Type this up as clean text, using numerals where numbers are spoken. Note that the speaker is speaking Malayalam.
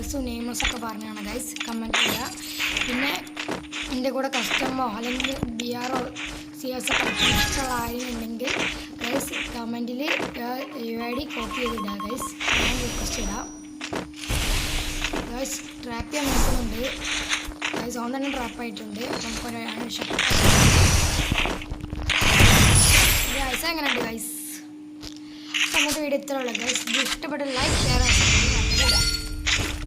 അഡ്രസ്സും നെയിമൊക്കെ പറഞ്ഞാണ് ഗൈസ് കമൻറ്റ് ചെയ്യുക. പിന്നെ എൻ്റെ കൂടെ കസ്റ്റമോ അല്ലെങ്കിൽ BR CS ഒക്കെ ഇഷ്ടമുള്ള ആരെങ്കിലും ഉണ്ടെങ്കിൽ ഗൈസ് കമൻറ്റിൽ UID കോപ്പി ചെയ്തിടുക ഗൈസ്. ഞാൻ റിക്വസ്റ്റ് ഇടാം ഗൈസ്. ട്രാപ്പ് ചെയ്യാൻ നോക്കുന്നുണ്ട് ഗൈസ്. ഓൻ തന്നെ ട്രാപ്പായിട്ടുണ്ട്. നമുക്കൊരു ഗൈസ് എങ്ങനെയുണ്ട് ഗൈസ്? നമുക്ക് വീഡിയോ ഇത്ര ഉള്ളൂ ഗൈസ്. ഇത് ഇഷ്ടപ്പെട്ട ലൈക്ക് ഷെയർ